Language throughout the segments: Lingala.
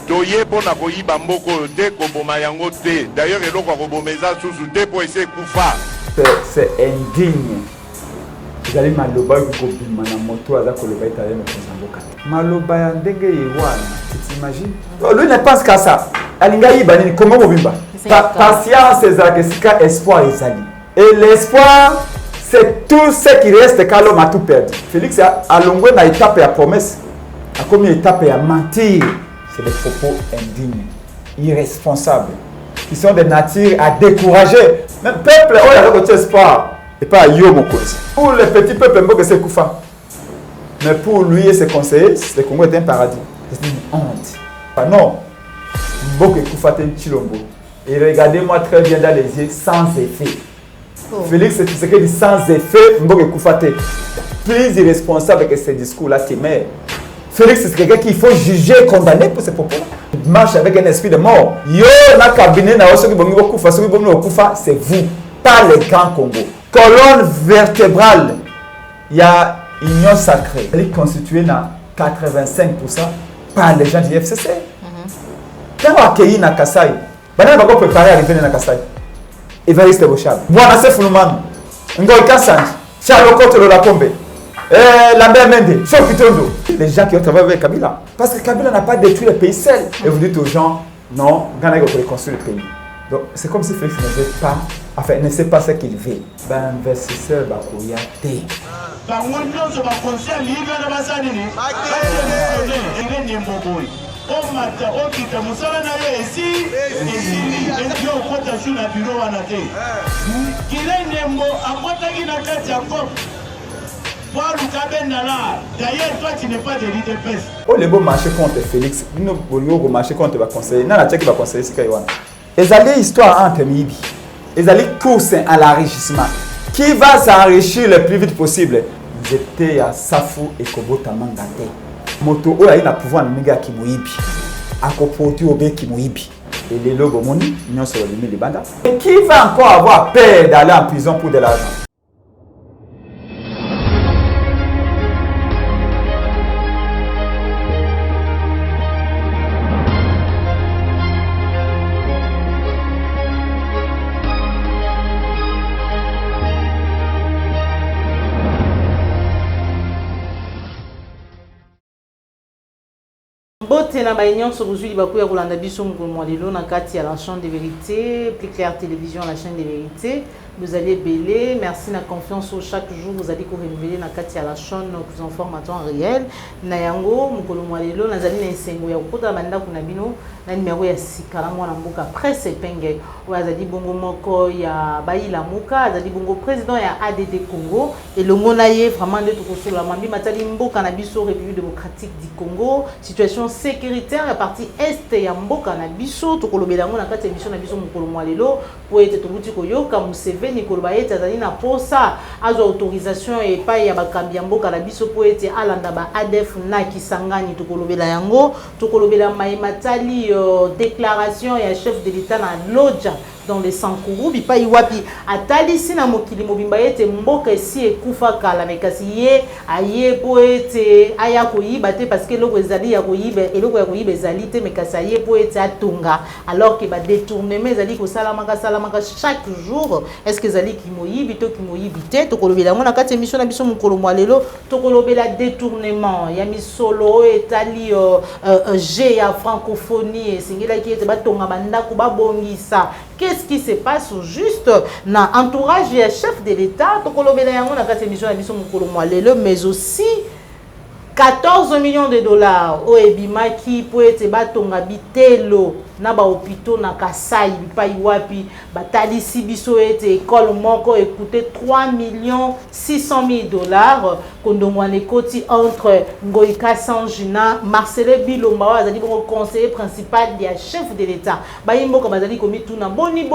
toye pona koyiba mboko te koboma yango te. D'ailleurs eloko kobomeza susu te po ese kufa. C'est indigne. Ezali maloba kobima na moto aza koloba etale mokonzi mboka. Maloba ya ndenge yewana, tu t'imagines? Lui ne pense qu'à ça. Alinga yiba nini comment bobimba? Patience ezalaka esika espoir ezali. Et l'espoir c'est tout ce qui reste quand l'homme a tout perdu. Félix a longé na étape ya promesse. A comme étape ya mentir. C'est des propos indignes, irresponsables, qui sont de nature à décourager. Même peuple, on a d'autres espoir. Et pas à Yomokos. Pour le petit peuple, c'est Koufa. Mais pour lui et ses conseillers, le Congo est un paradis. C'est une honte. Ah non. Mboke Koufa Chilombo. Et regardez-moi très bien dans les yeux, sans effet. Oh. Félix, c'est ce qu'il dit sans effet. Mboke Koufa plus irresponsable que ces discours-là, c'est mère. Félix, c'est quelqu'un qu'il faut juger, condamner pour ces propos-là. Il marche avec un esprit de mort. Yo, na cabinet, c'est vous, pas les grands Congo. Colonne vertébrale, il y a union sacrée. Elle est constituée à 85% par les gens du FCC. Quand on a accueilli na Kassai, on va préparer à arriver à Kassai. Évariste Bochab, Boanasse Foulouman, Ngoy Kassanj, Charles Koto la Pombe, Lambert Mende, Chokitondo. Les gens qui ont travaillé avec Kabila. Parce que Kabila n'a pas détruit le pays seul. Et vous dites aux gens, non, Ghana va reconstruire le pays. Donc c'est comme si Félix ne veut pas, enfin ne sait pas ce qu'il veut. Ben investisseur bakoya té. D'ailleurs, toi, tu n'es pas de l'IDPS. Oh, les beaux marchés contre Félix, nous allons marcher contre le conseiller. Non, la Tchèque va conseiller ce qu'il y a. Ils allaient histoire entre Mibi. Ils allaient course à l'enrichissement. Qui va s'enrichir le plus vite possible? Ils étaient à Safou et Kobota Mangate. Moto, oh, il a pouvoir de Miga Kimoibi. À Kopoti Obe Kimoibi. Et les logos moni, nous sommes les bandas. Et qui va encore avoir peur d'aller en prison pour de l'argent? Boté na baignon sur aujourd'hui bakuya kolanda biso ngolmo lelo na kati ya la chaîne de vérité, plus clair télévision la chaîne de vérité. Vous allez belé, merci na confiance au chaque jour vous allez renouveler na kati ya la chaîne plus information réel. Na yango ngolmo lelo nazali na esengo ya kokota banda kuna bino na numéro ya sikala mwana mboka presse penge. Wazali bongo moko ya Baila Muka, azali bongo président ya ADD Congo et le monaye vraiment de tout la mambi matali mboka na biso République démocratique du Congo, situation sécuritaire à partie est ya mboka na biso to kolobela ngo na kati émission na biso mokolo mwalelo po ete tobuti koyoka Museveni koloba ete azali na posa azo autorisation et pas ya bakambi ya mboka na biso po ete alanda ba ADF na kisangani to kolobela yango to kolobela matali déclaration ya chef de l'État na Lodja dans les Sankourou bipa iwapi atali sina mokili mobimba ete mboka si ekufa kala mekasi ye aye po ete aya koyiba te parce que loko ezali ya koyiba eloko ya koyiba ezali te mekasi aye po ete atunga alors que ba détournement ezali ko salamaka chaque jour est-ce que ezali ki moyibi to ki moyibi te to kolobela ngona kati émission na biso mokolo mwalelo to kolobela détournement ya misolo etali G ya francophonie esingela ki ete batonga bandako babongisa. Qu'est-ce qui se passe juste na entourage du chef de l'État tokolobela yango na kati émission na biso mokolo mwalelo mais aussi 14 millions de dollars au ebimaki po ete batonga bitelo na ba hôpitaux na Kasai bipa iwapi batalisi biso ete école moko écoute 3 600 000 dollars kondongwane koti entre Ngoy Kassanj na Marcel Bilomba azali bon conseiller principal du chef de l'État bayimboka bazali komi tuna boni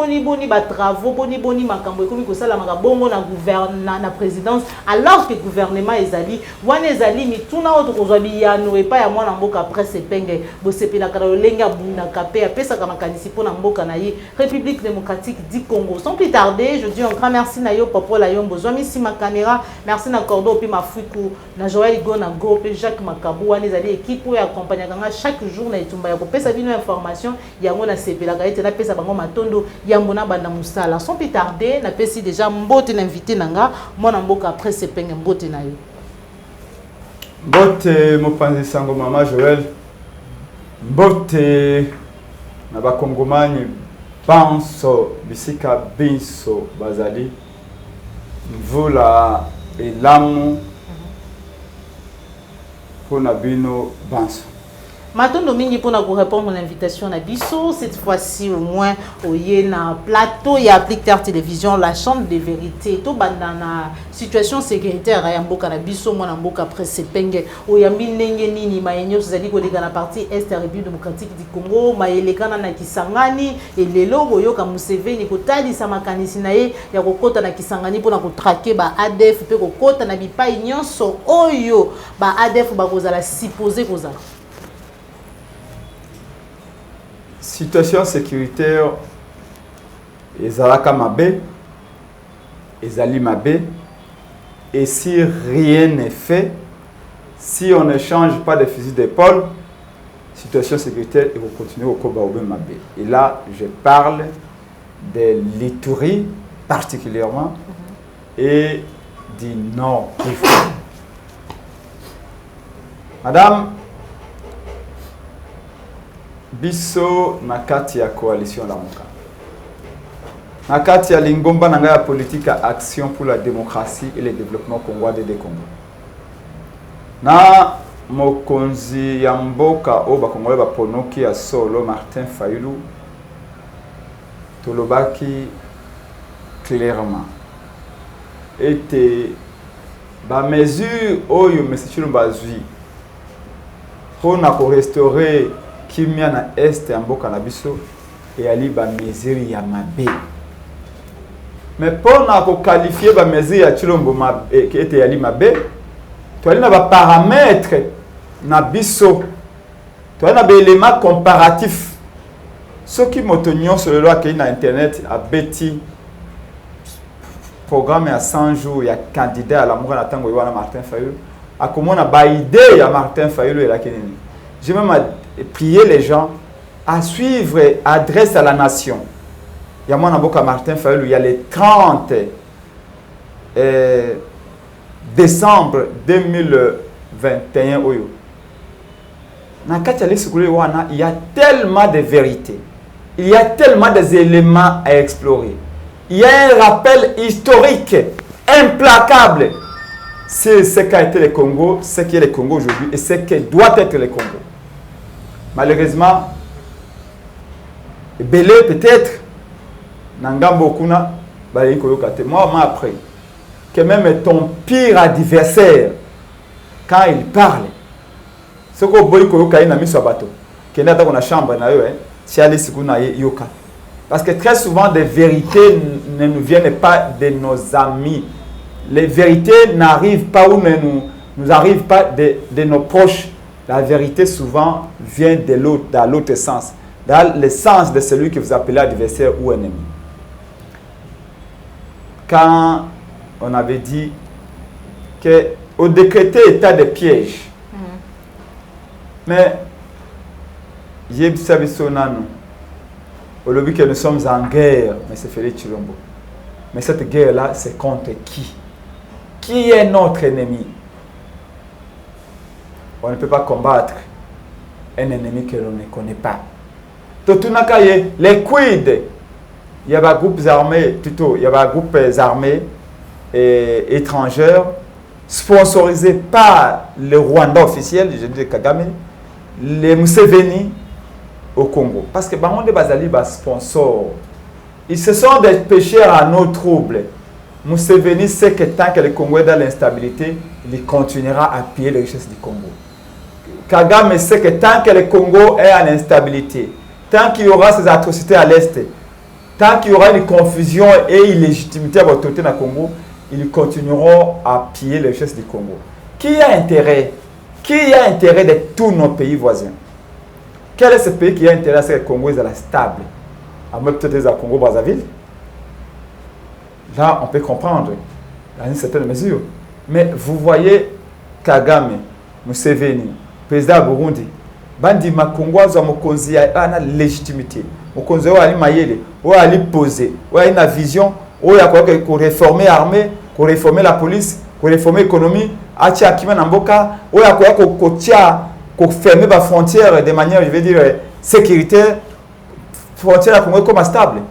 ba travaux boni makambo ekomi kosala maka bongo na gouvernement na présidence alors que gouvernement ezali wana ezali mituna auto kozwa biyano epa ya mwana mboka presse penge bosepela kala lenga bunda kapé pesa kama kanisi pour na mboka na ye République démocratique du Congo. Sans plus tarder, je dis un grand merci na yo papa la yombo zomi si ma caméra, merci na Cordo puis ma Fuku na Joël Gona Go puis Jacques Makabou wana ezali équipe oyo accompagner kanga chaque jour na etumba ya ko pesa bino information yango na sepela ka ete na pesa bango matondo yambo na banda musala. Sans plus tarder, na pesi déjà mbote na invité nanga mona mboka après sepenge mbote na yo. Mbote mopanzi sango mama Joël. Mbote na bakongomani banso bisika binso bazali mvula elamu pona bino banso. Matondo mingi pour nous répondre à l'invitation à Bisso. Cette fois-ci au moins au Yéna plateau il y a Appliquer Télévision la chambre de vérité tout bandana situation sécuritaire à Mboka na Bisso moi na Mboka après sepenge au yambi ndenge nini mayenyo zali ko leka na partie est République démocratique du Congo mayelekana na Kisangani et lelo boyo ka Museveni ko talisa makanisi na ye ya kokota na Kisangani pour na ko traquer ba ADF pe kokota na bipai nyonso oyo ba ADF ba kozala supposé kozala. Situation sécuritaire ezalaka mabe ezali mabe et si rien n'est fait, si on ne change pas de fusil d'épaule, situation sécuritaire va continuer au Kobaoube mabe. Et là, je parle de l'Ituri particulièrement et du Nord. Madame biso na kati ya coalition la moka na kati ya lingomba na ya politique action pour la démocratie et le développement congolais de Congo na mokonzi ya mboka o ba Congolais ba ponoki ya solo Martin Fayulu tolobaki clairement était ba mesure oyo monsieur Chilomba zui pour na ko restaurer kimia na est ya mboka na biso et ali ba mesure ya mabe mais pour na ko qualifier ba mesure ya Chilombo mabe qui était ali mabe to ali na ba paramètres na biso to ali na ba éléments comparatifs ceux qui motonyo sur le loi qui na internet a beti programme à 100 jours il y a candidat à la mort na tango wana Martin Fayulu a comment na ba idée ya Martin Fayulu et la kenini. Je vais même prier les gens à suivre adresse à la nation. Il y a moi Martin Fayulu, il y a le 30 décembre 2021 oyo. Il y a tellement de vérités. Il y a tellement d'éléments à explorer. Il y a un rappel historique implacable. C'est ce qu'a été le Congo, ce qui est le Congo aujourd'hui et ce qui doit être le Congo. Malheureusement, Belé peut-être, Nangambo Kuna, moi après, que même ton pire adversaire, quand il parle, ce que vous voyez na miso bateau, que n'a dans la chambre na yo, si allez sikuna yoka. Parce que très souvent des vérités ne nous viennent pas de nos amis. Les vérités n'arrivent pas ou ne nous arrivent pas de nos proches. La vérité souvent vient de l'autre, dans l'autre sens, dans le sens de celui que vous appelez adversaire ou ennemi. Quand on avait dit qu'au décrété état de piège, mais au lobby que nous sommes en guerre, mais c'est Félix Chilombo. Mais cette guerre-là, c'est contre qui? Qui est notre ennemi? On ne peut pas combattre un ennemi que l'on ne connaît pas. Les quid, il y a des groupes armés, plutôt, il y a des groupes armés étrangers sponsorisés par le Rwanda officiel, je dis Kagame, les Museveni au Congo. Parce que Bangonde Bazali va sponsor. Ils se sont des pécheurs à nos troubles. Museveni sait que tant que le Congo est dans l'instabilité, il continuera à piller les richesses du Congo. Kagame sait que tant que le Congo est en instabilité, tant qu'il y aura ces atrocités à l'Est, tant qu'il y aura une confusion et une illégitimité à l'autorité dans le Congo, ils continueront à piller les richesses du Congo. Qui a intérêt de tous nos pays voisins? Quel est ce pays qui a intérêt à ce que le Congo soit stable? À moins peut-être le Congo-Brazzaville. Là, on peut comprendre dans une certaine mesure. Mais vous voyez Kagame, Museveni, président de Burundi, bandi makongwazo mokonzi a na légitimité. Mokonzi o ali mayele, o ali poser, o a une vision, o ya ko réformer l'armée, ko réformer la police, ko réformer l'économie, atia akima na mboka, o ya ko tia ko fermer ba frontières de manière, je vais dire sécuritaire, frontière Congo comme stable.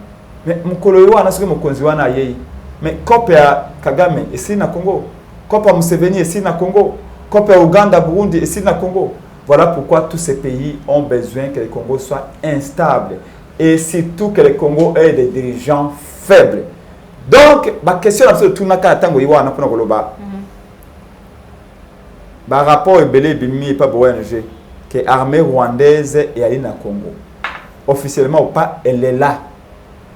Mais mukolo yo ana soki mokonzi wana yei. Mais kope ya Kagame ici na Congo, kope ya Museveni ici na Congo, kope ya Uganda, Burundi ici na Congo. Voilà pourquoi tous ces pays ont besoin que le Congo soit instable et surtout que le Congo ait des dirigeants faibles. Donc, ma question est tout na ka tango yiwa na pona koloba. Ba rapport ebele bimi pas ONG que l'armée rwandaise est allée na Congo. Officiellement ou pas, elle est là.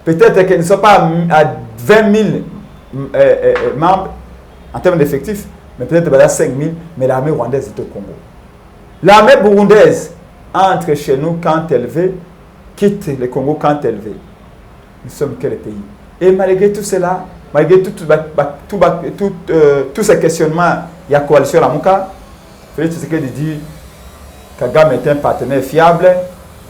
Peut-être qu'elle ne soit pas à 20 000 membres en termes d'effectifs, mais peut-être à 5 000, mais l'armée rwandaise est au Congo. L'armée burundaise entre chez nous quand elle veut, quitte le Congo quand elle veut. Nous sommes quel pays? Et malgré tout cela, malgré tous ces questionnements, il y a coalition à Mouka. Félix Tshisekedi dit Kagame est un partenaire fiable,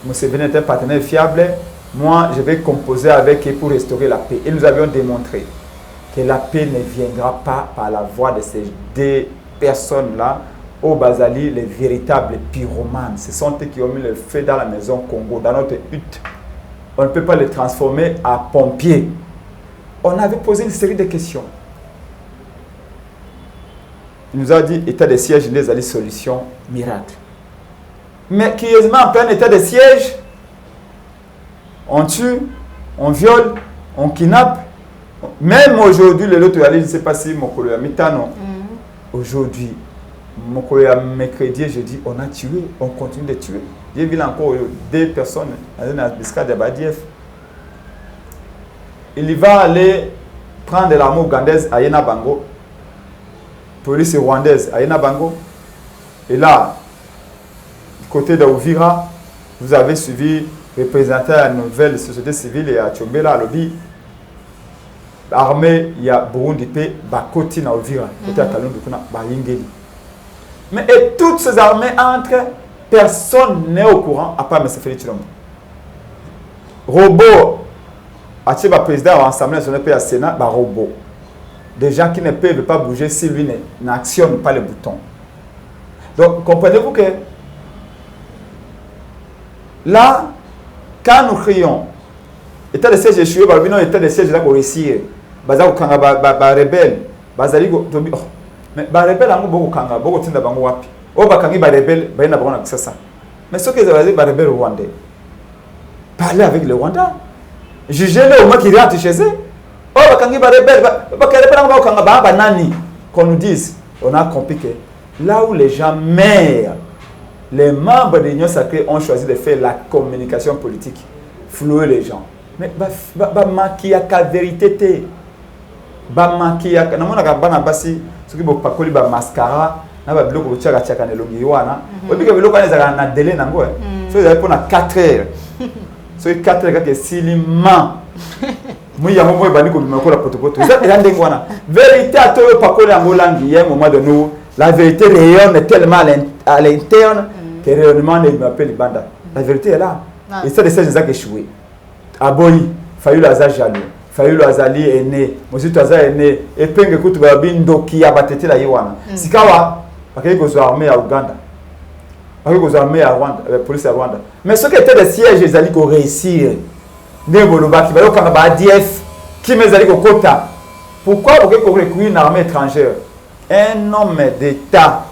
Museveni est un partenaire fiable. Moi, je vais composer avec eux pour restaurer la paix. Et nous avions démontré que la paix ne viendra pas par la voix de ces deux personnes-là. Au Bazali, les véritables pyromanes. Ce sont eux qui ont mis le feu dans la maison Congo, dans notre hutte. On ne peut pas les transformer en pompiers. On avait posé une série de questions. Il nous a dit état de siège, il les a dit solution miracle. Mais curieusement, en plein état de siège, on tue, on viole, on kidnappe. Même aujourd'hui, le lot, je ne sais pas si mon collègue Mitano, aujourd'hui, mon collègue mercredi et jeudi, on a tué, on continue de tuer. J'ai vu encore 2 personnes dans une embuscade de Badief. Il va aller prendre l'armée ougandaise à Yenabango, police rwandaise à Yenabango. Et là, du côté de Uvira, vous avez suivi représentant à la nouvelle société civile et à Tchombela, à Lobby. L'armée, il y a Burundi, Bakoti na Uvira, côté à Kalundu, Bayingeli. Mais et toutes ces armées entrent, personne n'est au courant, à part M. Félix Tshilombo. Robot, le président de l'Assemblée nationale et à Sénat, robot. Des gens qui ne peuvent pas bouger si lui n'actionne pas le bouton. Donc, comprenez-vous que là, quand nous crions, état de siège échoué, état de siège là pour réussir, rebelle, mais les rebelles ont beaucoup de temps. Oh, bakangi ba rebelle, ba na bana ça. Mais ce que les rebelles rwandais, parlez avec le Rwanda. Jugez-les au moins qui rentrent chez eux. Oh, bakangi ba rebelle, ba nani. Qu'on nous dise, on a compris que là où les gens meurent, les membres de l'Union sacrée ont choisi de faire la communication politique, flouer les gens. Mais ba maquillaka vérité. Ba maquillaka, na mona ka bana basi, ce qui ba pakoli ba mascara. Na ba biloko tchaka tchaka na longi wana obi ka biloko na na délai nango so ils pour na 4 heures so 4 heures que silima mu ya momo bani ko bimako la potopoto ça est ndenge wana vérité ato pakoli yango langi ya moment de nous la vérité rayonne tellement à l'interne que rayonnement ne m'appelle banda la vérité est là et ça de ces gens qui échoué aboyi fayu la za jaloux fayu la zali est né monsieur toza est né et penge kutu ba bindo ki abatete la yiwana sikawa parce que les armées à Ouganda, parce que les armées à Rwanda, la police à Rwanda. Mais ce qui était des sièges, ils allaient réussir. Des Boloba qui va au ADF, qui me allaient au quota. Pourquoi vous recruter une armée étrangère? Un homme d'État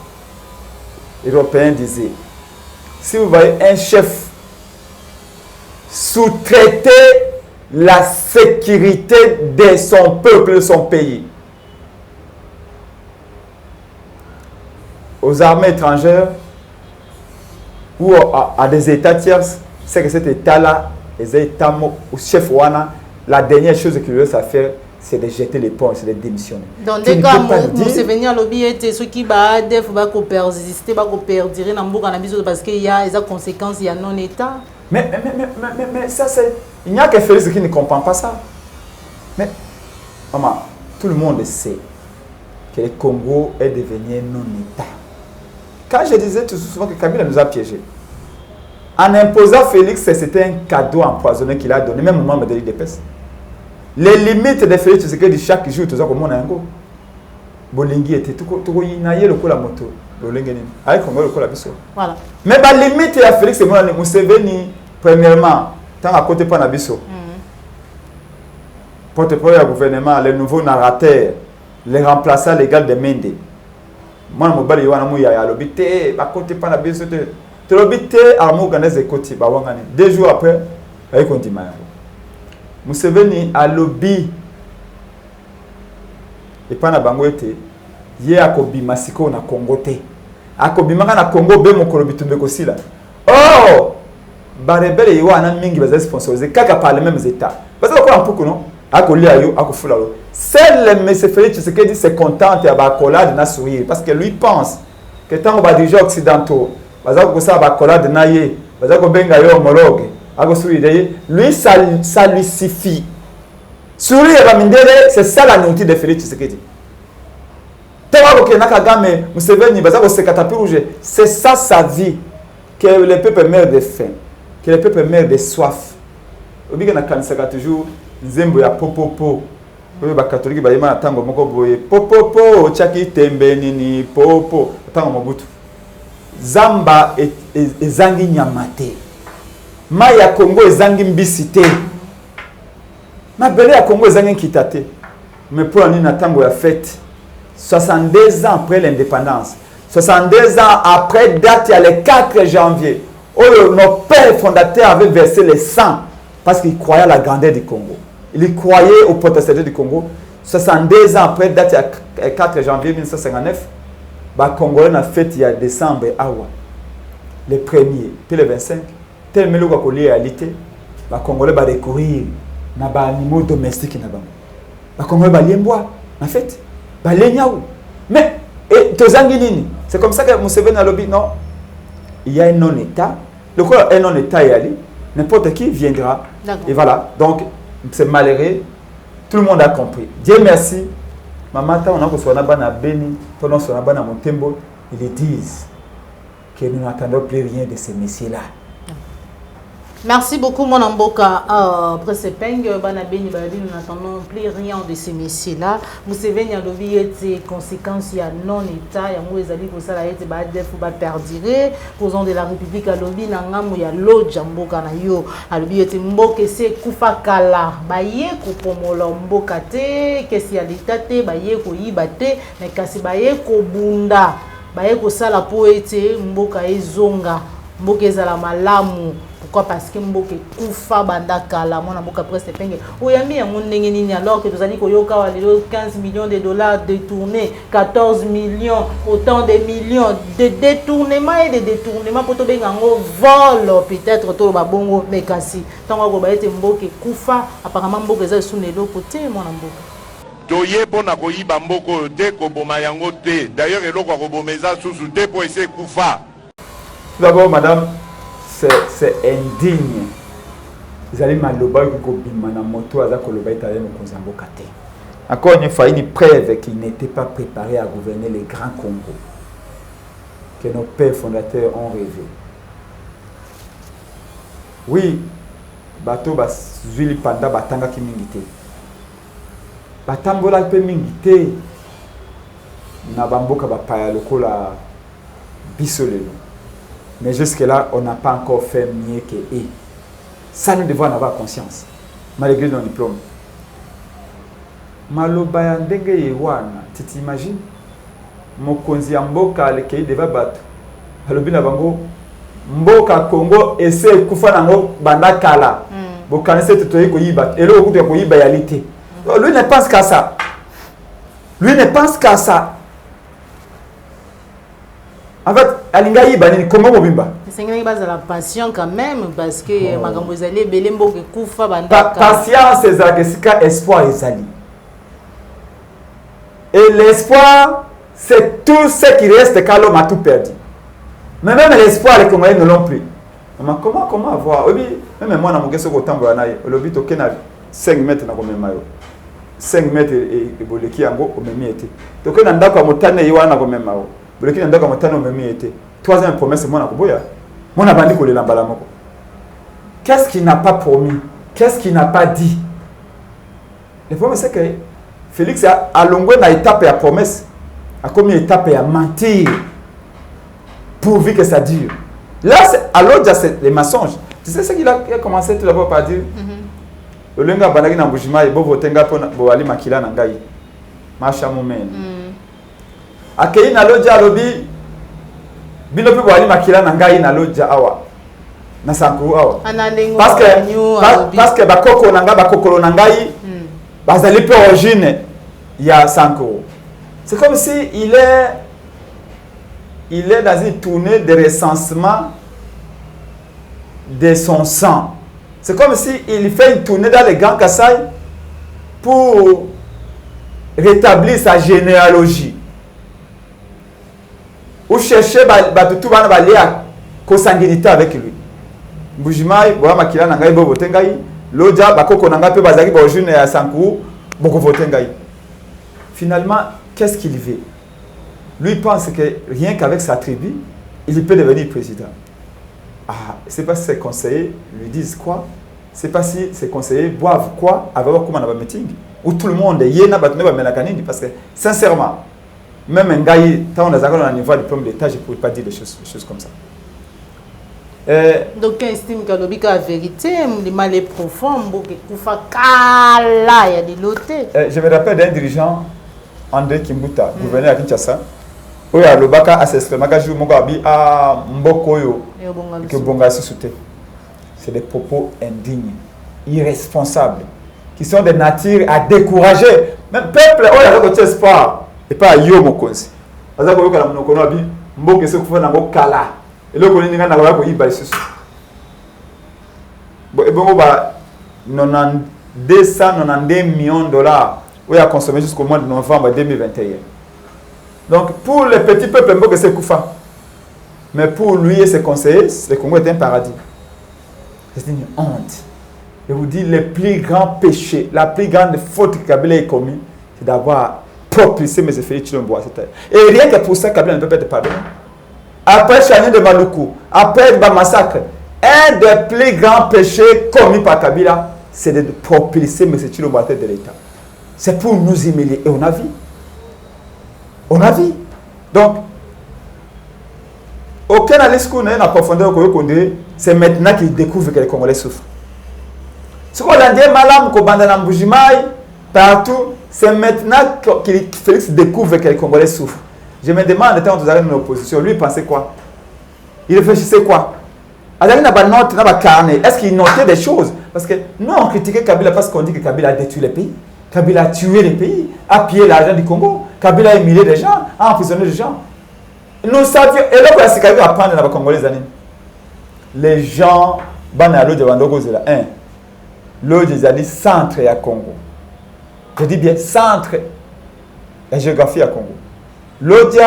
européen disait, si vous voyez un chef sous-traiter la sécurité de son peuple, de son pays, aux armées étrangères ou à des États tiers, c'est que cet État-là, les États au chef Wana, la dernière chose qu'il veut faire, c'est de jeter l'éponge, c'est de démissionner. Dans des cas, Museveni a lobby ceux qui def va persister, va perdurer dans beaucoup d'analyses parce qu'il y a des conséquences, il y a non-état. Mais ça c'est, il n'y a que Félix qui ne comprend pas ça. Mais maman, tout le monde sait que le Congo est devenu non-état. Quand je disais tout souvent que Kabila nous a piégés, en imposant Félix, c'était un cadeau empoisonné qu'il a donné, même au membre de l'IDPS. Les limites de Félix, c'est que chaque jour, tout ça, comme on a un go. Bolingi était tout le coup la moto. Avec Congo, le coup la biso. Voilà. Mais la limite à Félix, c'est moi, Museveni, premièrement, tant à côté pas Nabiso. Porte-parole du gouvernement, les nouveaux narrateurs, les remplaçants légaux de Mende. Moi, je suis à l'obité, à côté pas Nabiso. L'obité, à l'organisme de côté, 2 jours après, avec on dit Museveni a lobby et pas na bango ete ye akobima siko na Congo te akobima na Congo be mokolo bitumbe kosila oh ba rebelle yo ana mingi baza sponsorisé kaka par les mêmes états parce que quoi pour non akolia yo akofula lo seul M. Félix Tshisekedi se contente ya ba collade na sourire parce que lui pense que tant ba déjà occidentaux baza ko sa ba collade na ye baza ko benga yo homologue. Lui, ça lui suffit. Sourire, c'est ça la nourriture de Félix Tshisekedi. C'est ça sa vie. Que le peuple meurt de faim. Que le peuple meurt de soif. Au bout de toujours, Nzembo ya popopo. Les catholiques, ils ont tango moko boye. Popopo, chaki tembe nini, popo. Tango mobutu. Zamba et zangi nyamate. Maya Congo ezangi mbisité. Ma belle à Congo ezangi kitate. Mais pour la nuit tango ya fête 62 ans après l'indépendance. 62 ans après date il y a le 4 janvier où nos pères fondateurs avaient versé le sang parce qu'ils croyaient à la grandeur du Congo. Ils croyaient au potentiel du Congo. 62 ans après date il y a le 4 janvier 1959, bah Congolais na fête il y a décembre awa. Le 1er puis le 25 tel melo ko lié réalité ba Congolais ba découvrir na ba animaux domestiques na bango ba Congolais ba liemboa en fait ba lenyao mais et tozangi nini c'est comme ça que Museveni a lobby non il y a un non état le quoi un non état yali n'importe qui viendra et voilà donc c'est malheureux tout le monde a compris Dieu merci maman ta on a ko sona bana Beni pendant sona bana Montembo ils disent que nous n'attendons plus rien de ces messieurs là. Merci beaucoup, mon amboka. Après ce peng, nous n'attendons plus rien de ces messieurs-là. Museveni a lobby des conséquences, il y a non-état, il y a Mouezali pour ça, il y a des fois perdurer. Président de la République a lobby, il y a l'autre jamboka na yo. A lobby était mboka c'est kufa kala. Baye ko pomola mboka te, qu'est-ce qu'il y a l'état te, baye ko yibate, mais kasi baye ko bunda, baye ko sala po ete mboka ezonga, mboka ezala malamu. Pourquoi? Parce que mboka kufa banda kala mona mboka presque penge oyambi yango ndenge nini alors que tozali koyoka wa lelo 15 millions de dollars détournés 14 millions autant de millions de détournements et de détournements pour to benga ngo vol peut-être to ba bongo mais kasi tango ko ba ete mboka kufa apparemment mboka eza sous lelo côté mona mboka toye pona koyiba mboko te koboma yango te d'ailleurs eloko kobomeza susu te po ese kufa. D'abord madame c'est indigne. Ils allaient maloba ko bima na moto aza koloba italien mo konzamboka te. Encore une fois une preuve qu'ils n'étaient pas préparés à gouverner les grands Congo que nos pères fondateurs ont rêvé. Oui, bato bas zuili panda batanga ki mingité. Batambola pe mingité na bamboka ba paya lokola bisolelo. Mais jusque-là, on n'a pas encore fait mieux que eux. Ça, nous devons en avoir conscience. Malgré nos diplômes. Maloba ya ndenge yewana, tu t'imagines? Mokonzi ya mboka lekei deva bato. Alobi na bango, mboka Congo ese kufa nango banda kala. Bokanese tutoyi koyiba. Elo okutu ya koyiba yalité. Lui ne pense qu'à ça. Lui ne pense qu'à ça. En fait, alingayi banini Congo mobimba. C'est une base de la patience quand même parce que magambo ezali belembo ke kufa banda. Patience ezali espoir ezali. Et l'espoir, c'est tout ce qui reste quand l'homme a tout perdu. Mais même l'espoir, les Congolais ne l'ont plus. Comment avoir? Même moi, je suis en 5 mètres. 5 mètres et boleki yango omemi été. Donc on ndako motane yiwana ko mema o. Boleki ndako motane omemi été. Troisième promesse moi na koboya. Moi na bandi ko lela mbala moko. Qu'est-ce qu'il n'a pas promis? Qu'est-ce qu'il n'a pas dit? Le problème c'est que Félix a longué na étape ya promesse. A commis étape ya mentir. Pourvu que ça dure. Là c'est alors c'est les mensonges. Tu sais ce qu'il a commencé tout d'abord par dire. Olenga banaki na mbujima bo votenga pona bo ali makila na ngai masha mumen akei na loja lobi bino pe bo ali makila na ngai na loja awa na sanku awa parce que bakoko na ngai bakokolo na ngai bazali pe origine ya sanku. C'est comme si il est dans une tournée de recensement de son sang. C'est comme s'il fait une tournée dans les Grands Kassai pour rétablir sa généalogie. Ou chercher tout à consanguinité avec lui. Mbujimai, Boa Makila Nangai Bobo Tengai, Loja, Bakoko Nanga Pe Bazaki Bojune à Sankou, Boko Tengai. Finalement, qu'est-ce qu'il veut? Lui pense que rien qu'avec sa tribu, il peut devenir président. Ah, c'est pas si ses conseillers lui disent quoi, c'est pas si ses conseillers boivent quoi, avec comment on a un meeting, où tout le monde est yéna battu menakanini, parce que sincèrement, même un gars, tant on a un niveau de diplôme d'État, je ne pourrais pas dire des choses comme ça. Donc, on estime que la vérité, le mal est profond, il y a des lotés. Je me rappelle d'un dirigeant, André Kimbuta, gouverneur à Kinshasa. Oui, à l'Obaka, à Seskremaka, Mogabi, à Mbokoyo, que Bonga se soutient. C'est des propos indignes, irresponsables, qui sont des natures à décourager. Même peuple, oh, il y a un espoir. Et pas à Yo Mokonsi. Parce que vous avez un Mboke se couvre dans le Kala. Et là, vous avez un Mboke qui est sous. Et bon, 292 millions de dollars, oui, à consommer jusqu'au mois de novembre 2021. Donc, pour les petits peuples, Mboke se couvre. Mais pour lui et ses conseillers, le Congo est un paradis. C'est une honte. Je vous dis, le plus grand péché, la plus grande faute que Kabila ait commis, c'est d'avoir propulsé M. Félix Tshilombo à cette terre. Et rien que pour ça, Kabila ne peut pas être pardonné. Après Chani de Maluku, après le massacre, un des plus grands péchés commis par Kabila, c'est de propulser M. Tshilombo à la tête de l'État. C'est pour nous humilier. Et on a vu. On a vu. Donc, aucun analyste n'a en profondeur, c'est maintenant qu'il découvre que les Congolais souffrent. Ce qu'on a dit, Malam, Kobanda Mbujimai, partout, c'est maintenant que Félix découvre que les Congolais souffrent. Je me demande, étant dans l'opposition, lui, il pensait quoi? Il réfléchissait quoi? Est-ce qu'il notait des choses? Parce que nous, on critiquait Kabila parce qu'on dit que Kabila a détruit les pays. Kabila a tué les pays, a pillé l'argent du Congo. Kabila a humilié des gens, a emprisonné des gens. Nous savions, et là, c'est Kabila à prendre dans les Congolais. Les gens, l'autre, dit centre à Congo. Je dis bien centre et géographie à Congo. L'autre,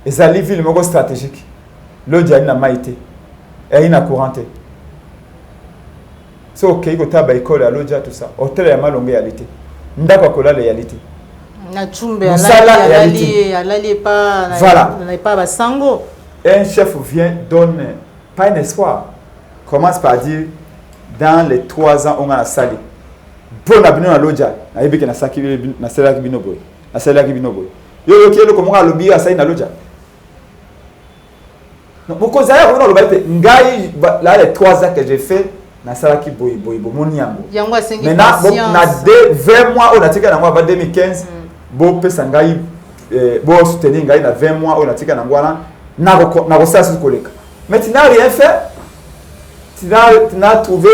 ils allaient ville stratégique. L'autre, il y a maïté. Et il y a couranté. C'est ok, il y a une école à l'autre, tout ça. Hôtel, il y a une réalité. Il y a une réalité. Voilà. Un chef vient donner, pas un espoir. Commence par dire, dans les 3 ans, on a salé. Bon, on a bien à l'Odja, on a bien à Saki, on a salé Binoboy. On a salé Binoboy. Yo, ok, comment on a lobby à Saïd à l'Odja. Donc, pourquoi ça y est, on a lobby. Là, les 3 ans que j'ai fait, on a salé Boy, mon niambo. Maintenant, on a 20 mois, on a tiré en 2015. Bon, Pessangaï, bon, soutenir Ngaï, 20 mois, on a tiré en Guana. N'a pas ça sur le collègue. Mais tu n'as rien fait. Tu n'as trouvé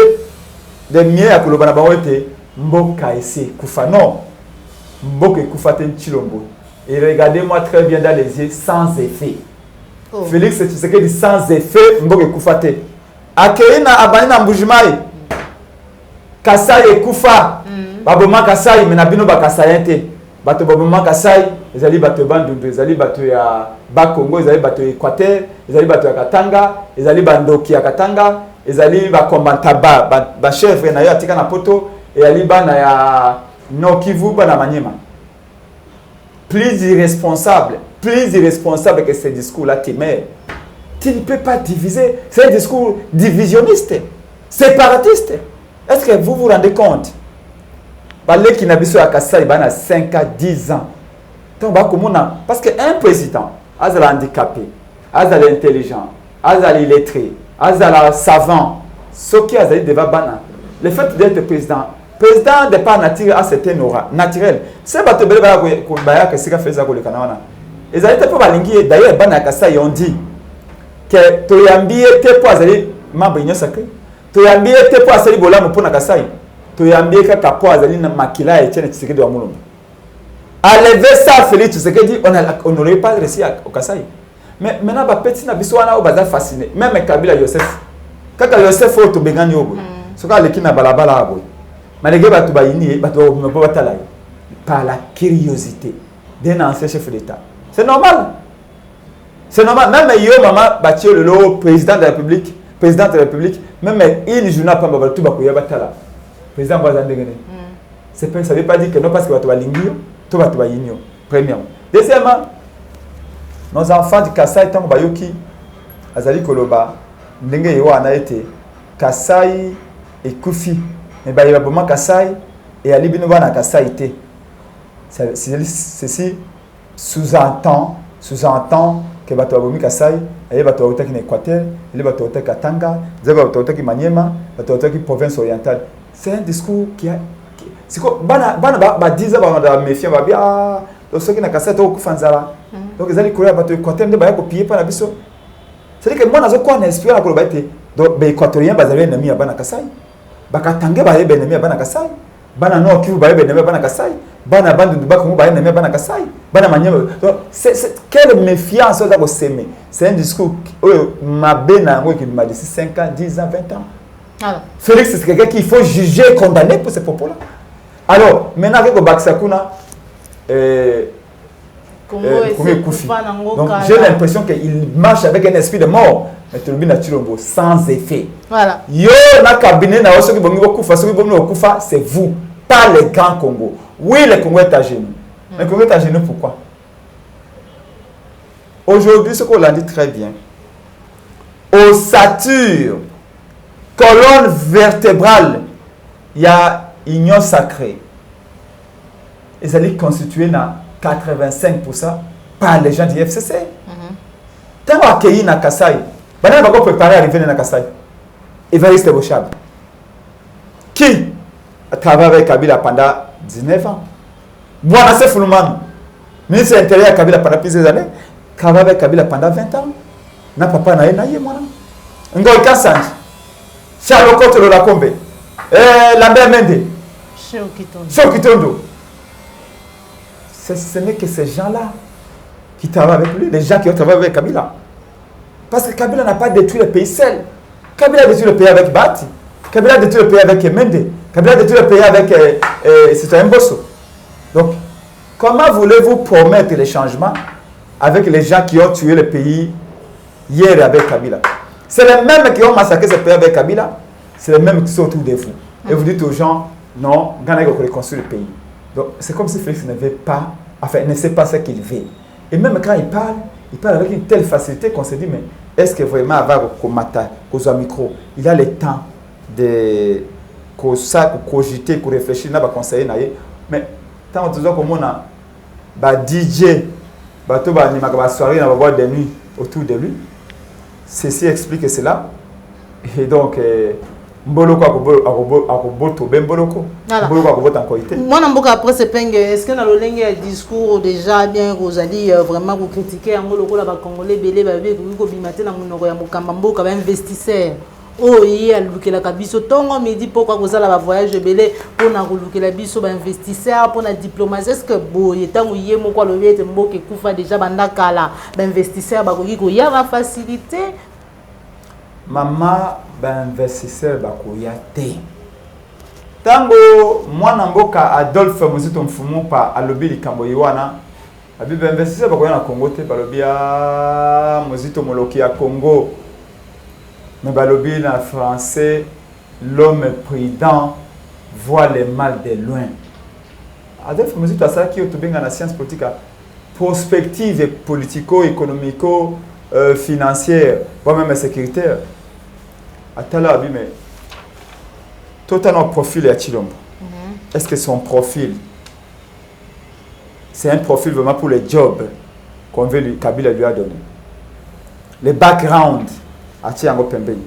des miens à Kolobana été Mboka essaie Koufa. Non. Mboka Koufa Tshilombo. Et regardez-moi très bien dans les yeux, sans effet. Oh. Félix, tu sais que dit sans effet, Mboka Koufa. Akeina Abanina Mbujimai. Kasai Koufa. Baboma Kasai, mais Nabino Bakasayente. bato baboma Kasai ezali bato bandundu ezali bato ya Bakongo ezali bato Équateur ezali bato ya Katanga ezali bandoki ya Katanga ezali ba kombantaba ba chef na yo atika na poto ezali bana ya Nord Kivu bana Maniema. Plus irresponsable que ce discours-là, Timé. Tu ne peux pas diviser. C'est un discours divisionniste, séparatiste. Est-ce que vous vous rendez compte? Les qui n'habitent à Kassai, ils ont 5 à 10 ans. Donc, parce qu'un président, il est handicapé, il est intelligent, il est illettré, il est savant. Ce qui est le fait d'être président n'est pas naturel à certains aura. Naturel. C'est pas tout le monde qui fait ça. Ils ont été pour balingi. D'ailleurs, Banakasa, ils ont dit que Toyambi était pour aller membre de sacré. Toyambi était pour aller bola pour Nakasai. Toyambi était pour aller makila et tiens Tshisekedi de Amulombe. À lever ça, Félix Tshisekedi, on n'aurait pas réussi au Kasai. Mais maintenant, petit na biswana au bazar fasciné. Même Kabila Yosef. Quand Yosef faut to begani obo. Ce qu'on a l'équipe na balabala abo. Mais les gars, par la curiosité d'un ancien chef d'État. C'est normal. C'est normal. Même yo, maman, le président de la République, même une journée après, tout va courir batala. Président Bazandegene. Ça ne veut pas dire que non, parce que tu vas l'ingio, tout va te l'ingio. Premièrement. Deuxièmement, nos enfants du Kassai, tant que Bayoki, Azali Koloba, Ndenge Yo a été Kassai et Koufi. Mais il y a beaucoup de Kassai et Ali Binouba na Kassai. Ceci sous-entend que bato abomi Kassai, et bato autoki na Équateur, et bato autoki Katanga, et bato autoki Maniema, bato autoki province orientale. C'est un discours qui a c'est quoi ba diza ba méfiant ba bien donc ceux qui na Kassai to kufanzala. Donc ils allaient courir bato Équateur de ba copier par la biso. C'est-à-dire que moi nazo quoi na espérer la koloba été donc ba équatorien bazali ennemi ya bana Kassai. Bakatange ba yebe ennemi ya bana Kassai. Bana Nord Kivu ba yebe ennemi ya bana Kassai. Bana bandu du Bakongo ba ennemi ya bana Kassai. Bana Maniema. Donc c'est quelle méfiance ça doit s'aimer. C'est un discours ma bena ngo qui m'a dit 5 ans, 10 ans, 20 ans. Alors Félix c'est quelqu'un qu'il faut juger et condamner pour ces propos-là. Alors maintenant avec Baksakuna donc j'ai l'impression qu'il marche avec un esprit de mort. Mais tout le monde sans effet. Voilà. Yo na cabinet na oso ki bongi bokufa, so ki bongi bokufa, c'est vous, pas le Grand Congo. Oui, le Congo est à genoux. Le Congo est à genoux pourquoi? Aujourd'hui, ce qu'on l'a dit très bien, ossature, colonne vertébrale, il y a union sacrée. Ils allaient constituer na 85% par les gens du FCC. Tant accueilli na Kassai. Maintenant, on va préparer à arriver dans Kassai. Évariste Bochab. Qui a travaillé avec Kabila pendant 19 ans. Bwana Sefoulouman, ministre de l'Intérieur Kabila pendant plusieurs années. Travaillé avec Kabila pendant 20 ans. Na papa na ye mwana. Ngoi Kassanj. Charles Koto Lakombe. Lambert Mende. Cheo Kitondo. Ce n'est que ces gens-là qui travaillent avec lui, les gens qui ont travaillé avec Kabila. Parce que Kabila n'a pas détruit le pays seul. Kabila a détruit le pays avec Bati. Kabila a détruit le pays avec Mende. Kabila a détruit le pays avec Citoyen Bosso. Donc, comment voulez-vous promettre les changements avec les gens qui ont tué le pays hier avec Kabila? C'est les mêmes qui ont massacré ce pays avec Kabila. C'est les mêmes qui sont autour de vous. Et vous dites aux gens, non, Ghana va reconstruire le pays. Donc, c'est comme si Félix ne sait pas ce qu'il veut. Et même quand il parle avec une telle facilité qu'on se dit, mais est-ce que vraiment avoir un micro, il a le temps de cogiter, de réfléchir, de conseiller. Mais tant que on a DJ, une soirée, on va voir des nuits autour de lui, ceci explique cela. Et donc, Mboloko akoboto bemboloko mboloko akobota encore été moi namboka après ce peng est-ce que dans le lenge discours déjà bien Rosalie vraiment vous critiquer en ngoloko la ba congolais belé ba be ko bimate na monoko ya mokamba mboka ba investisseur oh yi alukela kabiso tongo midi pourquoi kozala ba voyage belé pour na kolukela biso ba investisseur pour na diplomatie est-ce que boye tango yé moko lo bete mboka kufa déjà banda kala ba investisseur ba ko ya va faciliter Maman, ben investisseur bakoya te. Tango mwana mboka Adolphe Muzito Mfumu pa alobi likambo yiwana abibe investisseur bakoya na Congo te balobia Muzito Moloki ya Congo mais balobi na français l'homme prudent voit le mal de loin. Adolphe Muzito asaki otobenga na science politique prospective politico-économico financière voire même sécuritaire atala abime totalement profil à Chilombo. Est-ce que son profil, c'est un profil vraiment pour les jobs qu'on veut Kabila lui a donné? Le background à Tiango Pembeni.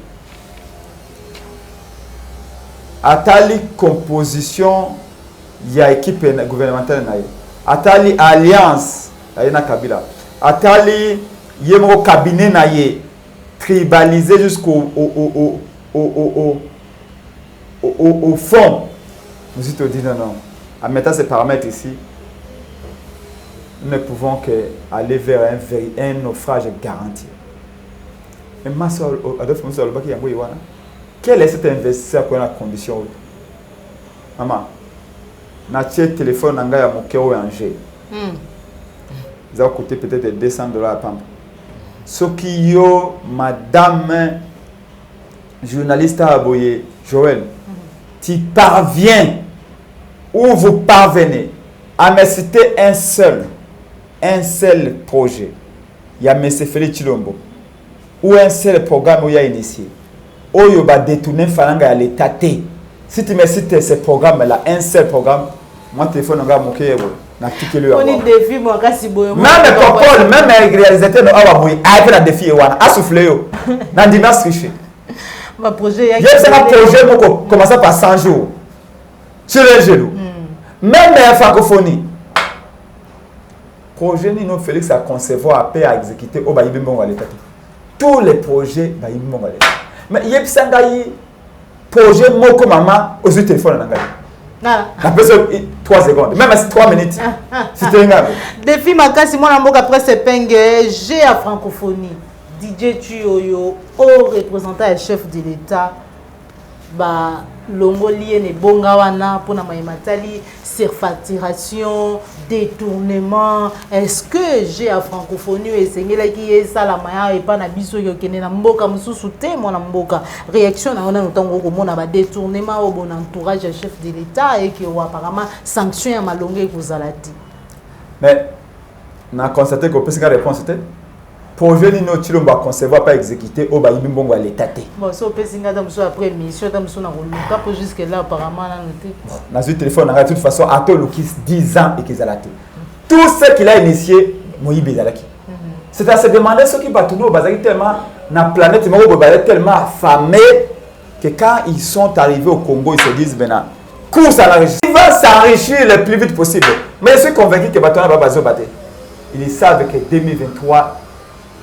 Atali composition, il y a équipe gouvernementale. Atali alliance, il y a Kabila. Atali yemo cabinet naye tribalisé jusqu'au au fond, nous dit non. En mettant ces paramètres ici, nous ne pouvons qu'aller vers un naufrage garanti. Mais quel est cet investisseur qui a la condition? Maman, notre téléphone n'a pas de Angers. Ça va coûter peut-être $200 à Pampa. Ce qui y a, madame journaliste à Aboye, Joël, tu parviens ou vous parvenez à me citer un seul projet. Il y a M. Félix Chilombo ou un seul programme où il y a initié. Où il va détourner Falanga à l'état. Si tu me cites ce programme-là, un seul programme, mon téléphone n'a pas manqué. On est défi, moi, quand même Paul, même les réalisateurs de la défi, a soufflé. Dans dimanche riche. Ma projet, il y a un projet pour commencer par 100 jours. Sur les genoux. Même la francophonie. Projet Nino Félix à concevoir, à paix, à exécuter au Baïbimon à l'état. Tous les projets Baïbimon à l'état. Mais il y a un projet Moko Mama aux téléphones en anglais. La personne 3 secondes, même si 3 minutes. C'était un défi Makasi, moi, après ce pingue, j'ai à francophonie. DJ Tuyoyo, au représentant et chef de l'État, l'ongolien et bongawana pour na maimatali, surfacturation, détournement. Est-ce que j'ai à francophonie et c'est qui est ça la maya et pas na biso yo kene na mboka mususu te mo na mboka réaction na on a notango ko mona ba détournement au bon entourage chef de l'État et que apparemment sanction ya malonge ko zalati. Mais na constaté que peut-être réponse était projet Nino Chilombo va concevoir pas exécuter au Baïbi Mbongo à l'état. Bon, ça peut singa dans après mission dans son pas pour jusque là apparemment là noté. Dans ce téléphone de toute façon à tout le qui 10 ans et qu'ils a laté. Tout ce qu'il a initié Moïbe Zalaki. C'est à se demander ce qui va tourner au Bazaki tellement la planète tellement affamée que quand ils sont arrivés au Congo ils se disent maintenant course à l'enrichissement. Ils vont s'enrichir le plus vite possible. Mais je suis convaincu que Batona va baser au Baté. Ils savent que 2023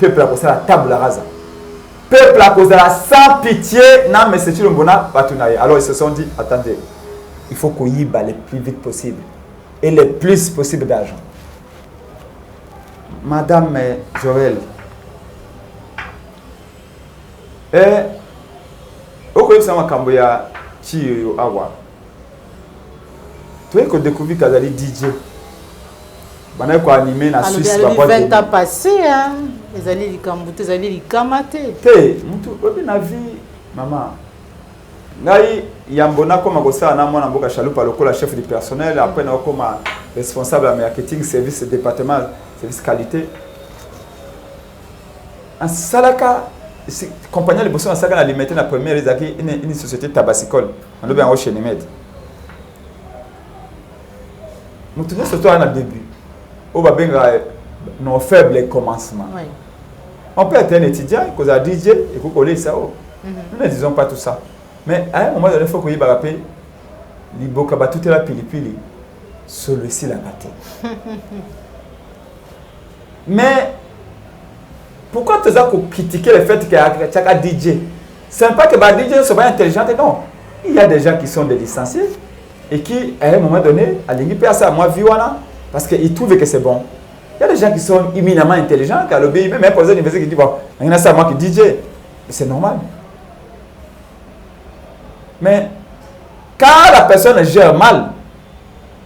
peuple a posé la table rasa. Peuple a posé la sans pitié. Non, mais c'est le Mbona Batunaye. Alors ils se sont dit, attendez, il faut qu'on y va le plus vite possible. Et le plus possible d'argent. Madame Joël. Au Koyib Sama Kamboya, Chiyo Awa. Tu as découvert Kazali DJ. On a animé la Suisse. Il y a 20 ans passés, hein. Les alliés du Kambouté, les alliés du Kamaté. Na vie, maman. Ngai yambona comme gosa na mwana mboka chaloupa lokola chef du personnel après na comme responsable à marketing service département service qualité. En salaka compagnie de bosso en salaka na limité na première ezaki une société tabasicole. On doit bien enchaîner med. Mutu surtout à début. Au babenga nos faibles commencements. Oui. On peut être un étudiant, cause à DJ et qu'on coller ça. Nous ne disons pas tout ça. Mais à un moment donné, il faut qu'on y ait l'iboka tout la pili celui-ci l'a battu. Mais pourquoi tu as critiqué le fait qu'il y a un DJ? C'est pas que les DJ sont pas intelligents, non. Il y a des gens qui sont des licenciés et qui, à un moment donné, à l'ingénieur, ça, moi, viwana, parce qu'ils trouvent que c'est bon. Il y a des gens qui sont éminemment intelligents, qui ont l'obéi, même un professeur d'université qui dit, bon, il y en a ça, moi qui DJ. C'est normal. Mais Quand la personne gère mal,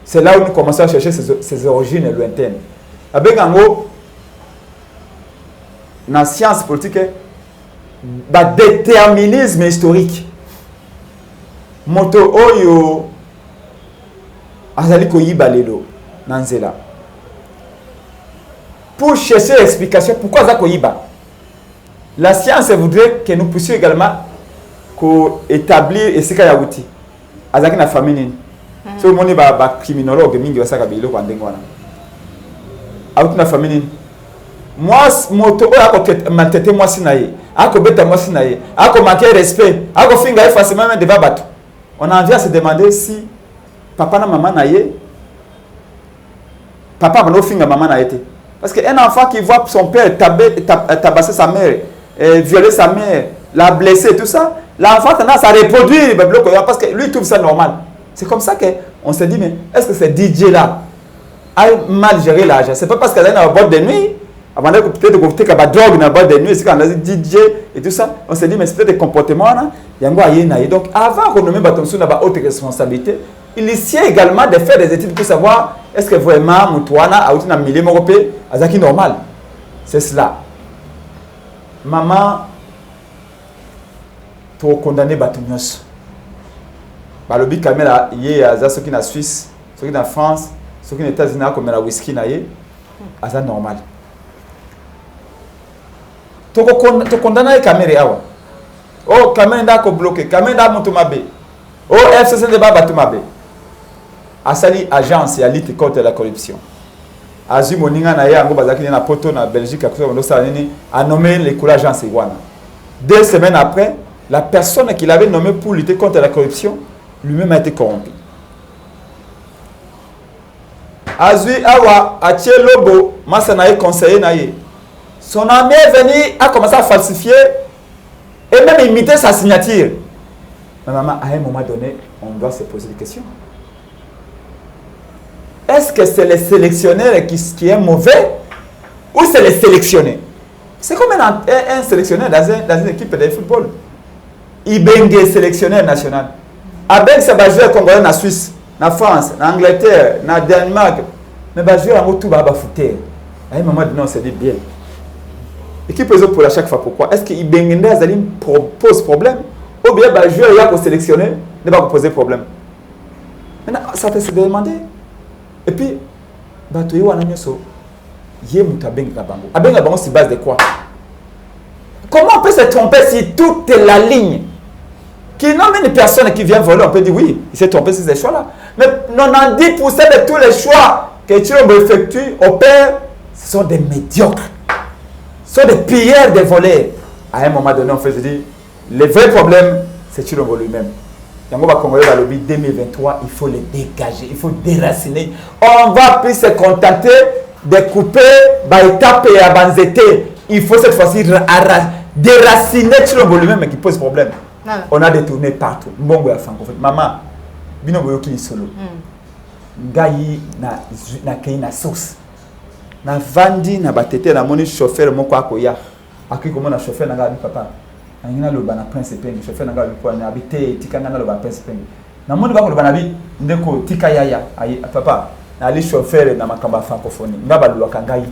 c'est là où nous commençons à chercher ses origines lointaines. Avec en gros, dans la science politique, le déterminisme historique. Moto oyo azali koyiba lelo nanzela. Pour chercher l'explication pourquoi ça koyiba. La science voudrait que nous puissions également établir et ce qu'il y a outil. Azaki na famille nini. So moni ba criminologue mingi basaka bilo kwa ndengwana. Auti na famille nini. Moi moto oyo ako maltraiter moi sinaye. Ako beta moi sinaye. Ako manquer respect. Ako finga facilement même devant bateau. On a envie à se demander si papa na maman naye. Papa va nous finga maman na été. Parce qu'un enfant qui voit son père tabasser sa mère, violer sa mère, la blesser, tout ça, l'enfant a tendance à reproduire parce que lui trouve ça normal. C'est comme ça qu'on se dit, mais est-ce que ce DJ là a mal géré l'argent? C'est pas parce qu'elle est dans la boîte de nuit, avant de peut-être que la drogue dans la boîte de nuit, c'est quand on a dit DJ et tout ça, on se dit, mais c'est peut-être des comportements là. Donc avant qu'on ne mette pas sur la haute responsabilité, il essaie également de faire des études pour savoir est-ce que vraiment Moutouana a eu un milieu européen azaki normal. C'est cela. Maman, tu as condamné Batounyos. Le but quand même il y a ceux qui sont en Suisse, ceux qui sont en France, ceux qui sont aux États-Unis comme la whisky naïe, c'est normal. Tu as condamné la caméra. Oh, caméra est bloquée, caméra est Moutoumabé. Oh, FCC de Batoumabe. Asali agence et lutte contre la corruption. Azu moninga na yango bazaki na poto na Belgique a nommé les couleurs agence iguana. 2 semaines après, la personne qu'il avait nommé pour lutter contre la corruption lui-même a été corrompu. Azu awa atie lobo masana est conseiller naie. Son ami est venu a commencé à falsifier et même imiter sa signature. Mais maman, à un moment donné, on doit se poser des questions. Est-ce que c'est le sélectionneur qui est mauvais ou c'est le sélectionné? C'est comme un sélectionneur dans une équipe de football. Ibenge est sélectionneur national. Avec ses joueurs congolais en Suisse, en France, en Angleterre, en Danemark, mais les joueurs ont tout foutre. À un moment donné, on se dit bien. L'équipe est pour chaque fois. Pourquoi? Est-ce que Ibenge pose problème? Ou bien les joueurs qui sont sélectionnés ne vont pas poser problème? Maintenant, ça peut se demander. Et puis, bato yo wana nyoso yé muta benga bango. Abenga bango sur base de quoi? Comment on peut se tromper si toute la ligne qui nomme une personne qui vient voler, on peut dire oui, il s'est trompé sur ces choix-là. Mais 90% de tous les choix que Chilombo effectue, opère, ce sont des médiocres. Ce sont des pilleurs, des voleurs. À un moment donné, on fait dire, le vrai problème, c'est Chilombo lui-même. Yango ba Congolais ba lobby 2023, il faut les dégager, il faut déraciner. On va plus se contenter de couper ba étape et abanzete. Il faut cette fois-ci déraciner Chilombo lui-même qui pose problème. On a détourné partout. Mbongo ya francophone. Maman, bino boyoki ni solo. Ngai na kei na sauce. Na vandi na batete na moni chauffeur moko akoya. Aki komona chauffeur na ngai papa. Angina lo bana prince penge chauffeur nanga lo na habité tika nanga lo ba prince penge na moni ba ko lo bana bi ndeko tika yaya ayi papa na ali chauffeur na makamba francophonie ngaba lo kangai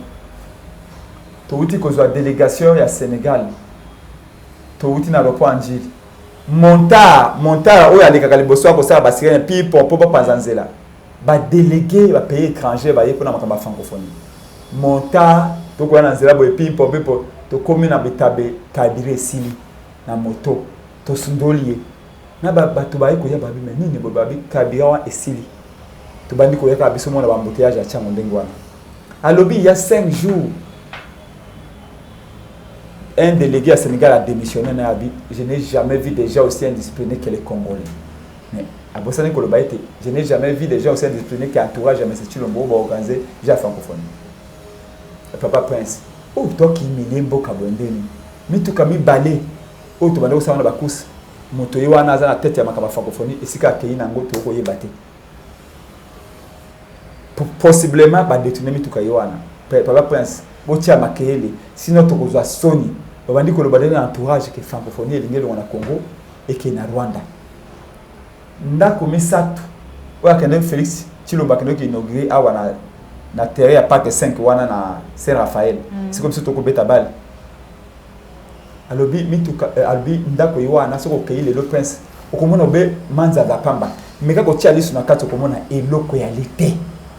to uti ko zo délégation ya Sénégal to uti na lo anjili monta o ya leka kaliboso ko sala basire pi popo panzanzela ba délégué ba pays étranger ba yepo na makamba francophonie monta to ko na nzela bo pi popo to komi na bitabe kadire sili na moto to sundolie na bato ba ko ya babi menini bo babi kabira wa esili to bandi ko ya ka biso mona ba embouteillage ya chango ndengwana alobi il y a 5 jours un délégué à Sénégal a démissionné na abi. Je n'ai jamais vu des gens aussi indisciplinés que les Congolais. Mais à Bossane Kolobaïté, je n'ai jamais vu des gens aussi indisciplinés qui entourent jamais ce Chilombo pour organiser déjà francophonie. Papa Prince, oh toi qui m'y limbo kabondeni, mais tout comme balé. Oh, tu vas nous savoir la course. Moto wana za na tête ya makaba francophonie et sika kei na ngoto ko yebate. Possiblement ba détourner mituka yoana. Papa Prince, botia makele, sinon to kozwa soni. Ba bandi ko lo badena entourage que francophonie lingelo na Congo et que na Rwanda. ndako misato oya kende Félix Tshilombo kende ki inauguré awa na terrain ya Parc 5 wana na Saint Raphaël c'est comme si toko beta balle alobi mituka albi ndako yiwana soko kei le prince okomona obe manza da pamba meka ko tia lisu na kati okomona eloko ya lité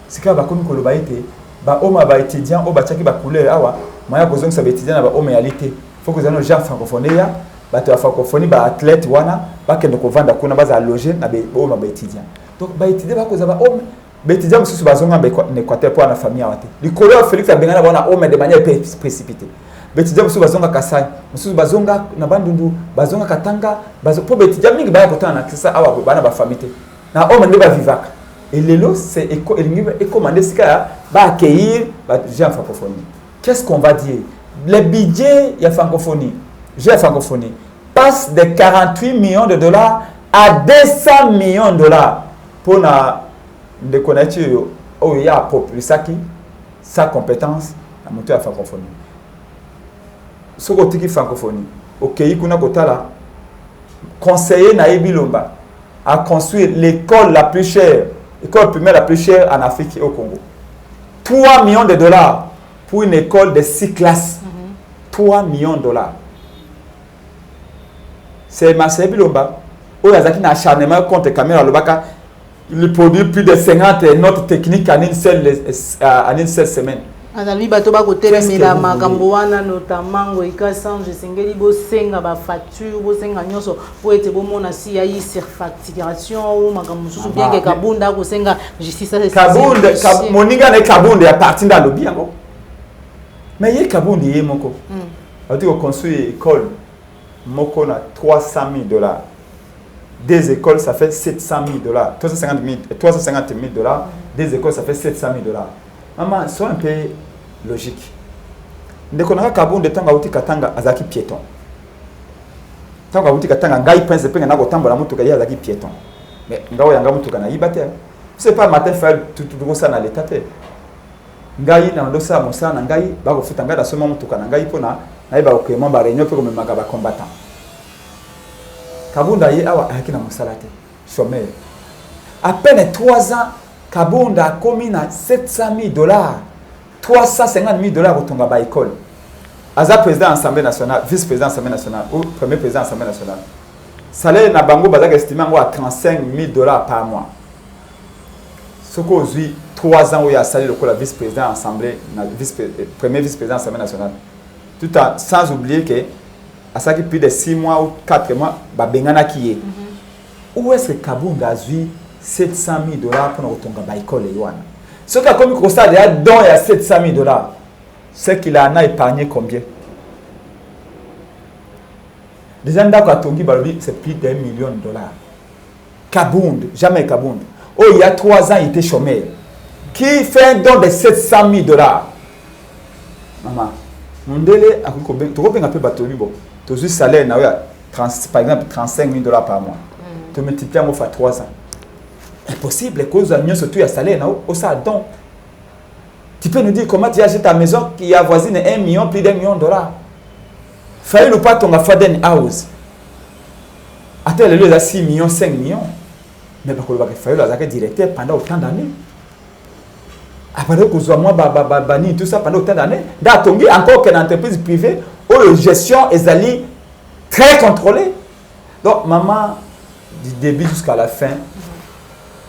sika ba komi koloba ete ba oma ba étudiant o ba tchaki ba couleur awa moya ko zonga ba étudiant na ba oma ya lité faut que zano gens francophonie ya bato ya francophonie ba athlète wana ba kende ko vanda kuna baza loger na ba oma ba étudiant donc ba étudiant ba ko za ba oma ba étudiant mususu bazonga ba Équateur pour na famille awate likolo Félix abengana bana oma de manière précipitée Betidia musu bazonga Kasai musu bazonga na Bandundu bazonga Katanga po betidia mingi baya kotana na kisa awa bana ba famille na homme ne ba vivaka et lelo c'est commandé sika ba accueillir ba gens francophonie. Qu'est-ce qu'on va dire? Le budget ya francophonie, j'ai francophonie passe de 48 millions de dollars à 200 millions de dollars pour na de connaître oh ya population sa compétence na moteur ya francophonie. Soko tiki francophonie okay kuna kotala conseiller na Bilomba à construire l'école la plus chère, l'école primaire la plus chère en Afrique et au Congo. 3 millions de dollars pour une école de 6 classes. 3 millions de dollars. C'est Marcel Bilomba où il y a un acharnement contre Caméra Lobaka. Il produit plus de 50 notes techniques en une seule semaine. Azali bato ba kotela mila makambo wana notamment ngoika sange sengeli bo senga ba facture bo senga nyonso po ete bo mona si ya yi surfacturation ou makambo susu bien que Kabunda ko senga justice Kabunda moninga na Kabunda ya parti dans lobby yango mais ye Kabunda ye moko a dit qu'on construit école moko na 300 000 dollars. Des écoles ça fait 700 000 dollars 350 000 dollars. Des écoles ça fait 700 000 dollars. Maman, sois un peu logique. Ndeko na Kabunda tanga uti katanga azaki piéton. Tanga uti katanga ngai prince penga na kotambola mutuka ya azaki piéton. Mais ngao yanga mutuka na yibate. C'est pas matin faire tout ça na l'état te. Ngai na ndosa mosa na ngai ba ko futa ngai da soma mutuka na ngai pona na iba ko memba réunion pe ko memaka ba combattant. Kabunda ye awa akina musalate. Chômeur. À peine 3 ans Kabunda a commis à 700 000 dollars, 350 000 dollars au Tonga ba école. Aza président de l'Assemblée nationale, vice-président de l'Assemblée nationale ou premier président de l'Assemblée nationale. Salaire na bango bazak estimé à 35 000 dollars par mois. Ce qu'on a 3 ans où il a salaire le vice-président de l'Assemblée, premier vice-président de l'Assemblée nationale. Tout en sans oublier que à ça qui plus de 6 mois ou 4 mois, ba bengana qui est. Où est-ce que Kabunda a eu 700 000 dollars pour nous retourner à l'école? Ce qui a commis constat de don il y a 700 000 dollars. C'est qu'il en a épargné combien? Déjà, c'est plus d'1 million de dollars. Kabunda, jamais Kabunda. Oh, il y a 3 ans, il était chômeur. Qui fait un don de 700 000 dollars? Maman, mon délai, tu vois un peu battu, tu as juste salaire, par exemple, 35 000 dollars par mois. Tu multiplies par 3 ans. Impossible, cause de l'union surtout à salaire, au ça donc. Tu peux nous dire comment tu achètes ta maison qui avoisine 1 million, plus d'1 million de dollars. Fallait le pas ton Faden House. Attends, le lieu à 6 millions, 5 millions. Mais parce qu'il fallait le directeur pendant autant d'années. Après que soit moi, bani, tout ça pendant autant d'années. D'attendre encore qu'une entreprise privée où la gestion est très contrôlée. Donc, maman, du début jusqu'à la fin,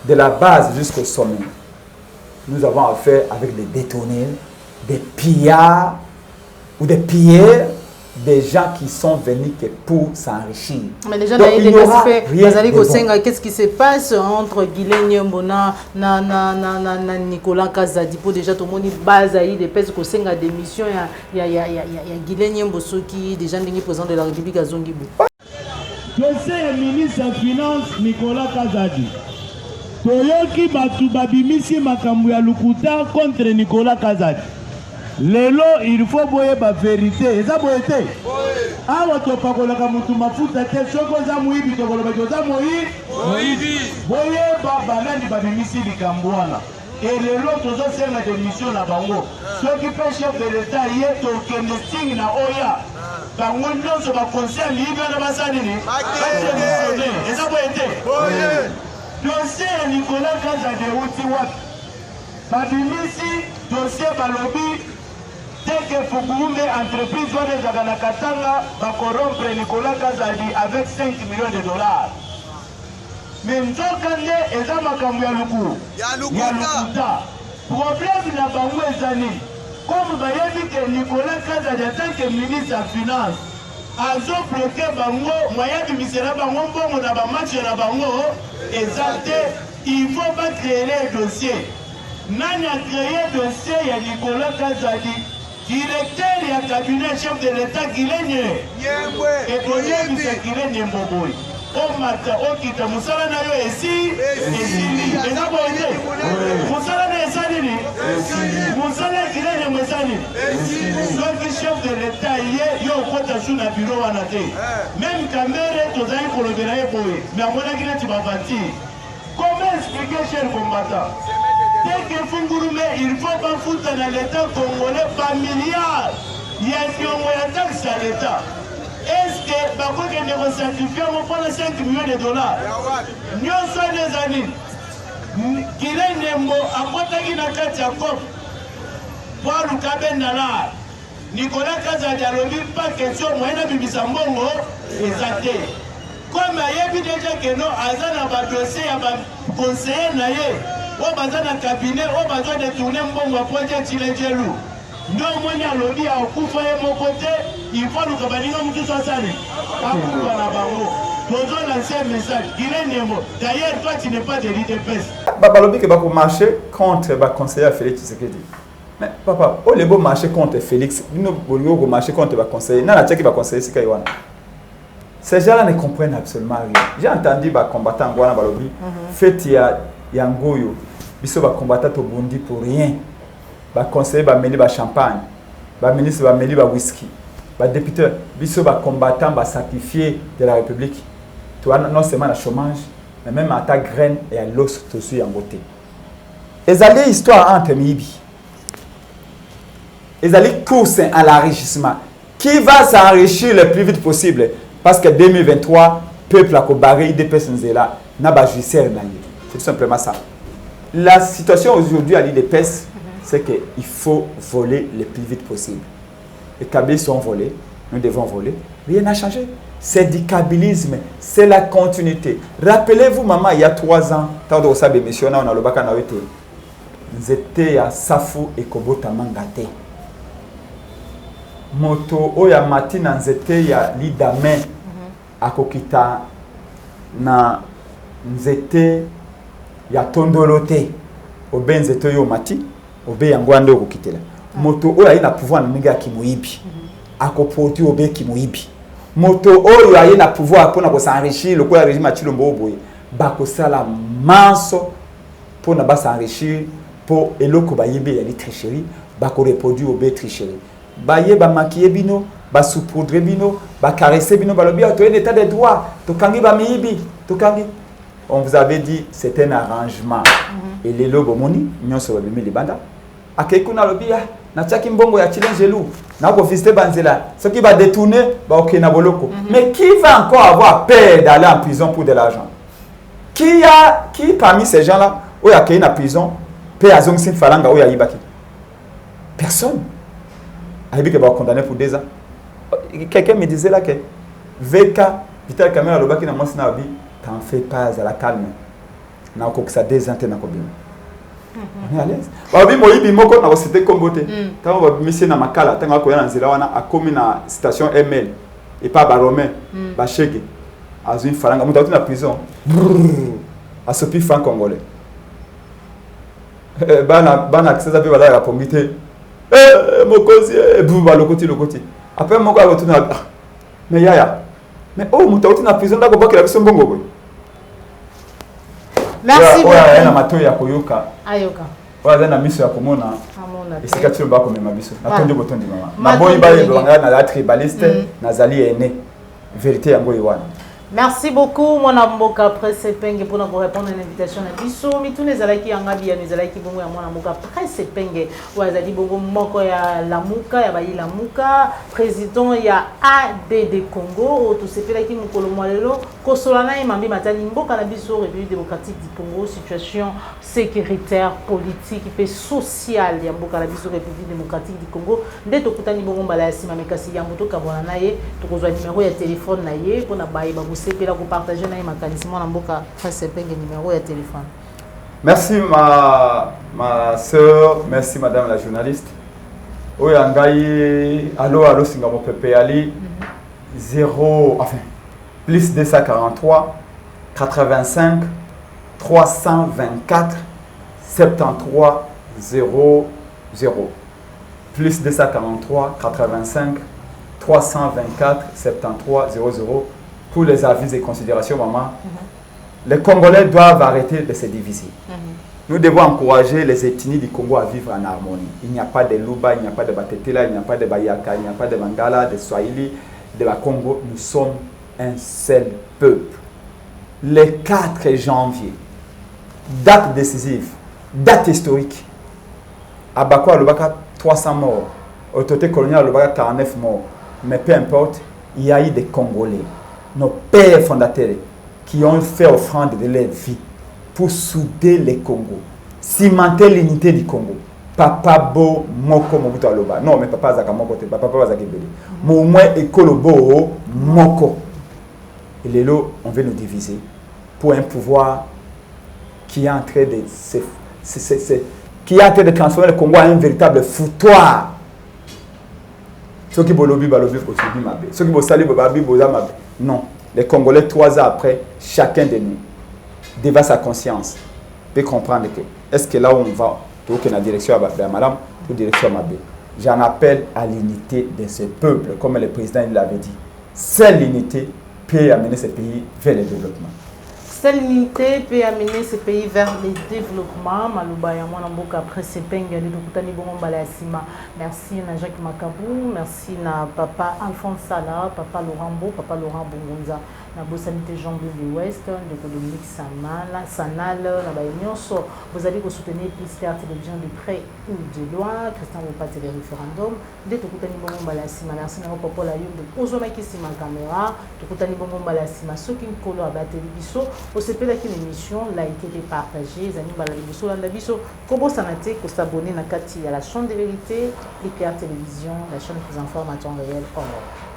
de la base jusqu'au sommet, nous avons affaire avec des détournés, des pillards ou des pilleurs, des gens qui sont venus que pour s'enrichir. Mais déjà, donc, il y aura rien. Qu'est-ce qui se passe entre Guilain Nyambona et Nicolas Kazadi? Déjà, tout le monde est basé des pèses qui sont à démission. Il y a Guilain Nyamboso qui déjà est président de la République à Zongibou. Je sais, ministre des Finances Nicolas Kazadi. Toyoki batu babimisi makambu ya lukuta contre Nicolas Kazadi. Lelo il faut boye ba vérité. Eza boye te. Awa to pakolaka mutu mafuta te soko za muibi to koloba za muibi. Boye ba banani babimisi likambwana. Et lelo tozo senga de mission na bango. Ceux qui fait chef de l'État hier to kenesting na oya. bango nyonso baconseil libi wana basalini batémissionné eza boye te dossier ya Nicolas Kazadi euti wapi babimisi dossier balobi teke Fukurume entreprise wana ezaka na Katanga bakorompre Nicolas Kazadi avec 5 millions de dollars. Mais nzoka nde eza makambo ya lukuta problème na bango ezali comme bayebi ke Nicolas Kazadi en tant que ministre ya finance azobloke bango moyen bimisela bango mbongo na bamatch na bango eza te. Il faut pas créer les dossiers. Nani a créé dossier ya Nicolas Kazadi directeur ya cabinet chef de l'État Guilenye et Boye Bisa Guilenye Mboboy omata okita musala na yo esili eza boye musala na esalini musala Guilenye mwesali soki chef de l'État ye yo okota su na bureau wana te même Kamere tozali kolobela ye boye mais amonaki neti bavanti. Comment expliquer cher combattant dès que Fukurume il faut pas foutre dans l'État congolais par milliards il y a une taxe à l'État. Est-ce que bakoke ne recertifie pour les 5 millions de dollars nous sommes des années qu'il est nembo à côté qui n'a qu'à tirer pour le cabin d'Allah Nicolas Kazadi a levé pas question moyen de Bibisambongo et Zate. Comme il y a déjà que nous avons un dossier, un conseiller, on a un cabinet, on a besoin de tourner un bon projet de Tilengelou. Nous avons un lobby à Koufaye mon côté, il faut nous cabaner comme tout ça. Nous avons lancé un message. D'ailleurs, toi, tu n'es pas de l'IDPS. Le lobby qui va marcher contre le conseiller Félix Tshisekedi. Mais papa, au lieu de marcher contre Félix, nous devons marcher contre le conseiller. Non, la Tchèque va conseiller ce qu'il y a. Ces gens-là ne comprennent absolument rien. J'ai entendu les combattants en Balobi, fait Yangoyo, ils sont combattants au Burundi pour rien. Les conseillers vont mêler le champagne, les ministres vont mêler le whisky, les députés, ils sont combattants sacrifiés de la République. Non seulement le chômage, mais même à ta graine et à l'os aussi en beauté. Ils allaient histoire entre Mibi. Ils allaient course à l'enrichissement. Qui va s'enrichir le plus vite possible? Parce que 2023, le peuple a barré des personnes là, n'a pas judiciaire. C'est tout simplement ça. La situation aujourd'hui à l'IDPS, c'est qu'il faut voler le plus vite possible. Les Kabyles sont volés, nous devons voler. Rien n'a changé. C'est du kabylisme, c'est la continuité. Rappelez-vous, maman, il y a 3 ans, quand on a mission, on a le bac à Nawete. Nous étions à Safou et Kobota Mangate. Moto oya matina nzete ya lidame akokita na nzete ya tondolote obe nzete yo mati obe yangwande okokitela moto oya ina pouvoir na minga kimuibi akopoti obe kimuibi moto oyo ayina pouvoir pona ko s'enrichir lokola régime achilombo oboye bakosala manso pona ba s'enrichir po eloko bayebe ya li tricherie bako reproduire obe tricherie baye ba maquiller bino ba saupoudrer bino ba caresser bino balobi to un état de droit to kangi ba miibi to kangi on vous avait dit c'est un arrangement et les lobo moni nyonso ba bimi libanda akekuna lobi na tchaki mbongo ya Tilengelou na ko visiter banzela ce qui va détourner ba okena boloko mais qui va encore avoir peur d'aller en prison pour de l'argent qui parmi ces gens là oya kena prison pe azong sin falanga oya yibaki personne. Il va condamné pour 2 ans. Quelqu'un me disait là que VK, Vital Kamera, le baki na moi sina bi, t'en fais pas à la calme. Na ko ça 2 ans te na ko bien. On est à l'aise. Ba bi moyibi moko na ko cité Kombote. Tant ba mission na makala, tant ko yana nzela wana akomi na station ML et pas ba Romain, ba Chege. Azui faranga muta na prison. A sopi franc congolais. Bana accès à bi bala ya pomité. Mokozi buba lokoti. Après moko a retourné mais yaya. Mais oh mutauti na prison ndako bakela biso mbongo boy. Merci beaucoup. Ouais, na mato ya koyoka. Ayoka. Ouais, na miso ya komona. Amona. Isikatilo bako mema biso. Na tondi botondi mama. Na boyi ba yebanga na la tribaliste na zali ene. Vérité yango yiwana. Merci beaucoup, mon amboka presse penge pour nous répondre à l'invitation à biso. Mais tous les alaki en Gabia, les alaki bongo ya mon amboka presse penge. Ou azali bongo moko ya Lamuka, ya bayi Lamuka, président ya ADD Congo. Tout ce fait là qui nous colomolelo. Kosolana et mambi matani mboka na biso République démocratique du Congo. Situation sécuritaire, politique et sociale ya mboka na biso République démocratique du Congo. Dès to kutani bongo mbala ya sima mekasi ya mboto kabona na ye. To kozwa numéro ya téléphone na ye pour na bayi c'est que là vous partagez un mécanisme en boca c'est pas le numéro de téléphone. Merci ma sœur, merci madame la journaliste. Oyangai allo Singapore Pepe Ali 0 enfin plus 243 85 324 73 00 plus 243 85 324 73 00. Pour les avis et considérations, maman, les Congolais doivent arrêter de se diviser. Nous devons encourager les ethnies du Congo à vivre en harmonie. Il n'y a pas de Luba, il n'y a pas de Batetela, il n'y a pas de Bayaka, il n'y a pas de Mangala, de Swahili, de la Congo. Nous sommes un seul peuple. Le 4 janvier, date décisive, date historique. À Bako, à Lubaka, 300 morts. Autorité coloniale, à Lubaka, 49 morts. Mais peu importe, il y a eu des Congolais. Nos pères fondateurs qui ont fait offrande de leur vie pour souder le Congo, cimenter l'unité du Congo. Papa Bo Moko Mobutu Aloba. Non, mais papa Zaka Moko, papa Zaka Beli. Moumoué Ekolo Bo Moko. Et les lots, on veut nous diviser pour un pouvoir qui est en train de transformer le Congo en un véritable foutoir. Ceux qui bolobi balobi kosubi mabe. Ceux qui bosali babi boza mabe. Non, les Congolais 3 ans après, chacun de nous, devant sa conscience, peut comprendre que est-ce que là où on va, tout que la direction à madame, tout direction à Mabé. J'en appelle à l'unité de ce peuple, comme le président l'avait dit. Seule l'unité peut amener ce pays vers le développement. Cette unité peut amener ce pays vers le développement. Malubaya Mwanamboka Presse Penge de Kutani Bongombala Sima. Merci na Jacques Makabou, merci na papa Alphonse Sala, papa Laurent Bongonza, na Bossanité Jean de l'Ouest, de Dominique Sanal, na Bayonso. Vous allez soutenir plus la télévision de près ou de loin. Christian Bopati le référendum. De Kutani Bongombala Sima. Merci na papa la yum de Ozomaki Sima caméra. De Kutani Bongombala Sima. Ce qui nous colle à la télévision. Au CP de l'émission, likez et partagez. Les amis, comment ça n'a été que s'abonner à la chaîne de vérité, Éclair Télévision, la chaîne qui vous informe à temps réel. Au revoir.